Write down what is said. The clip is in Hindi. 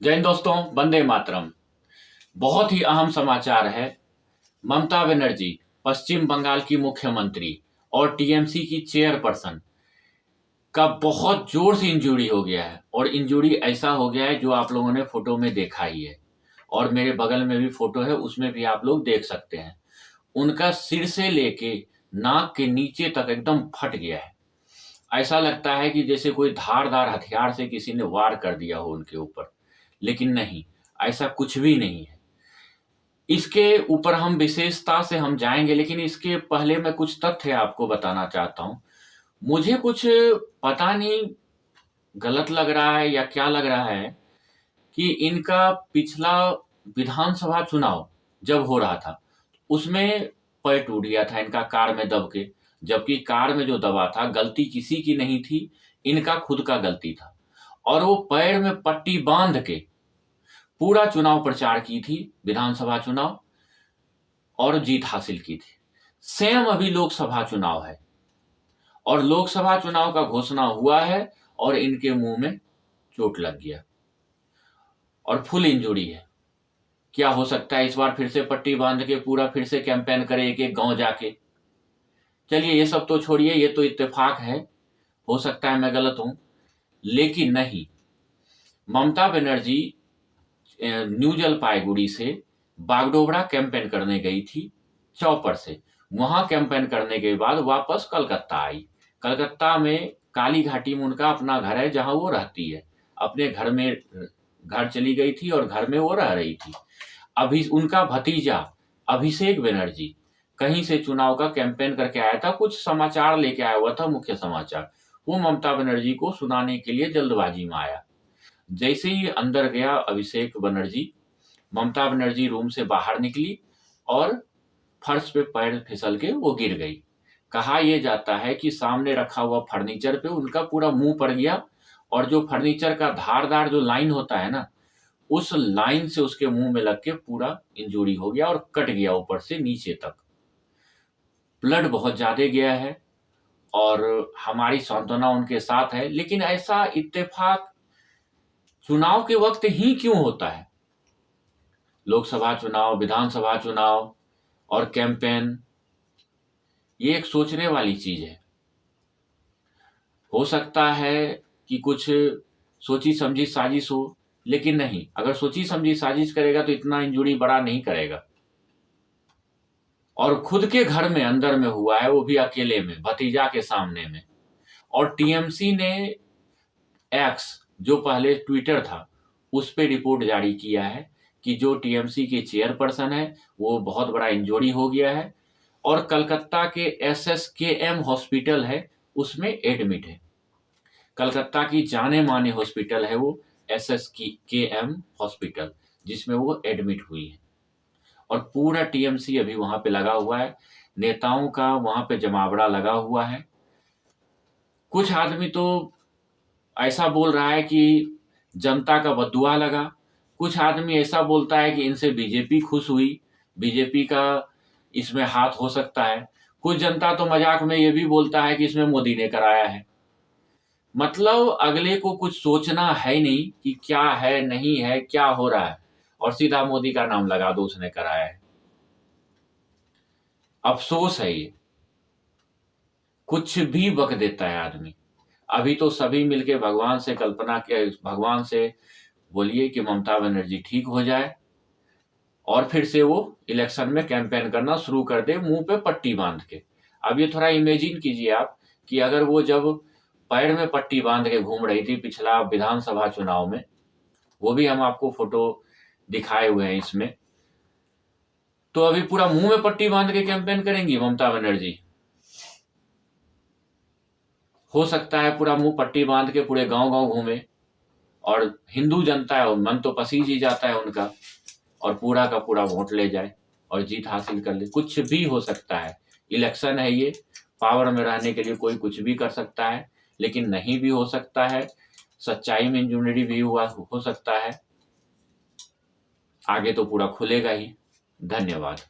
जय हिंद दोस्तों, वंदे मातरम। बहुत ही अहम समाचार है। ममता बनर्जी पश्चिम बंगाल की मुख्यमंत्री और टीएमसी की चेयरपर्सन का बहुत जोर से इंजरी हो गया है और इंजरी ऐसा हो गया है जो आप लोगों ने फोटो में देखा ही है और मेरे बगल में भी फोटो है, उसमें भी आप लोग देख सकते हैं। उनका सिर से लेके नाक के नीचे तक एकदम फट गया है। ऐसा लगता है कि जैसे कोई धारदार हथियार से किसी ने वार कर दिया हो उनके ऊपर, लेकिन नहीं, ऐसा कुछ भी नहीं है। इसके ऊपर हम विशेषता से हम जाएंगे, लेकिन इसके पहले मैं कुछ तथ्य आपको बताना चाहता हूं। मुझे कुछ पता नहीं, गलत लग रहा है या क्या लग रहा है कि इनका पिछला विधानसभा चुनाव जब हो रहा था उसमें पैर टूट गया था इनका कार में दब के, जबकि कार में जो दबा था गलती किसी की नहीं थी, इनका खुद का गलती था। और वो पैर में पट्टी बांध के पूरा चुनाव प्रचार की थी, विधानसभा चुनाव, और जीत हासिल की थी। सेम अभी लोकसभा चुनाव है और लोकसभा चुनाव का घोषणा हुआ है और इनके मुंह में चोट लग गया और फुल इंजरी है। क्या हो सकता है इस बार फिर से पट्टी बांध के पूरा फिर से कैंपेन करे एक एक गांव जाके। चलिए ये सब तो छोड़िए, ये तो इत्तेफाक है, हो सकता है मैं गलत हूं, लेकिन नहीं। ममता बनर्जी न्यू जलपाईगुड़ी से बागडोगरा कैंपेन करने गई थी, चौपर से। वहां कैंपेन करने के बाद वापस कलकत्ता आई। कलकत्ता में काली घाटी में उनका अपना घर है जहां वो रहती है। अपने घर में घर चली गई थी और घर में वो रह रही थी। अभी उनका भतीजा अभिषेक बनर्जी कहीं से चुनाव का कैंपेन करके आया था, कुछ समाचार लेके आया हुआ था, मुख्य समाचार। वो ममता बनर्जी को सुनाने के लिए जल्दबाजी में आया। जैसे ही अंदर गया अभिषेक बनर्जी, ममता बनर्जी रूम से बाहर निकली और फर्श पे पैर फिसल के वो गिर गई। कहा यह जाता है कि सामने रखा हुआ फर्नीचर पे उनका पूरा मुंह पड़ गया और जो फर्नीचर का धारदार जो लाइन होता है ना, उस लाइन से उसके मुंह में लग के पूरा इंजरी हो गया और कट गया ऊपर से नीचे तक। ब्लड बहुत ज्यादा गया है और हमारी सांत्वना उनके साथ है, लेकिन ऐसा इत्तेफाक चुनाव के वक्त ही क्यों होता है? लोकसभा चुनाव, विधानसभा चुनाव और कैंपेन, ये एक सोचने वाली चीज है। हो सकता है कि कुछ सोची समझी साजिश हो, लेकिन नहीं, अगर सोची समझी साजिश करेगा तो इतना इंजरी बड़ा नहीं करेगा। और खुद के घर में अंदर में हुआ है, वो भी अकेले में, भतीजा के सामने में। और टीएमसी ने एक्स, जो पहले ट्विटर था, उस पे रिपोर्ट जारी किया है कि जो टीएमसी के चेयरपर्सन है वो बहुत बड़ा इंजरी हो गया है और कलकत्ता के एसएसकेएम हॉस्पिटल है उसमें एडमिट है। कलकत्ता की जाने माने हॉस्पिटल है वो एसएसकेएम हॉस्पिटल, जिसमें वो एडमिट हुई है। और पूरा टीएमसी अभी वहां पे लगा हुआ है, नेताओं का वहां पे जमावड़ा लगा हुआ है। कुछ आदमी तो ऐसा बोल रहा है कि जनता का बददुआ लगा, कुछ आदमी ऐसा बोलता है कि इनसे बीजेपी खुश हुई, बीजेपी का इसमें हाथ हो सकता है। कुछ जनता तो मजाक में ये भी बोलता है कि इसमें मोदी ने कराया है। मतलब अगले को कुछ सोचना है नहीं कि क्या है, नहीं है, क्या हो रहा है, और सीधा मोदी का नाम लगा दो उसने कराया है। अफसोस है ये, कुछ भी बक देता है आदमी। अभी तो सभी मिलके भगवान से कल्पना के, भगवान से बोलिए कि ममता बनर्जी ठीक हो जाए और फिर से वो इलेक्शन में कैंपेन करना शुरू कर दे मुंह पे पट्टी बांध के। अब ये थोड़ा इमेजिन कीजिए आप कि अगर वो जब पैर में पट्टी बांध के घूम रही थी पिछला विधानसभा चुनाव में, वो भी हम आपको फोटो दिखाए हुए हैं इसमें, तो अभी पूरा मुंह में पट्टी बांध के कैंपेन करेंगी ममता बनर्जी? हो सकता है पूरा मुंह पट्टी बांध के पूरे गांव गांव घूमे और हिंदू जनता है, मन तो पसीज ही जाता है उनका, और पूरा का पूरा वोट ले जाए और जीत हासिल कर ले। कुछ भी हो सकता है, इलेक्शन है ये, पावर में रहने के लिए कोई कुछ भी कर सकता है, लेकिन नहीं भी हो सकता है, सच्चाई में इंजूरी भी हुआ हो सकता है। आगे तो पूरा खुलेगा ही। धन्यवाद।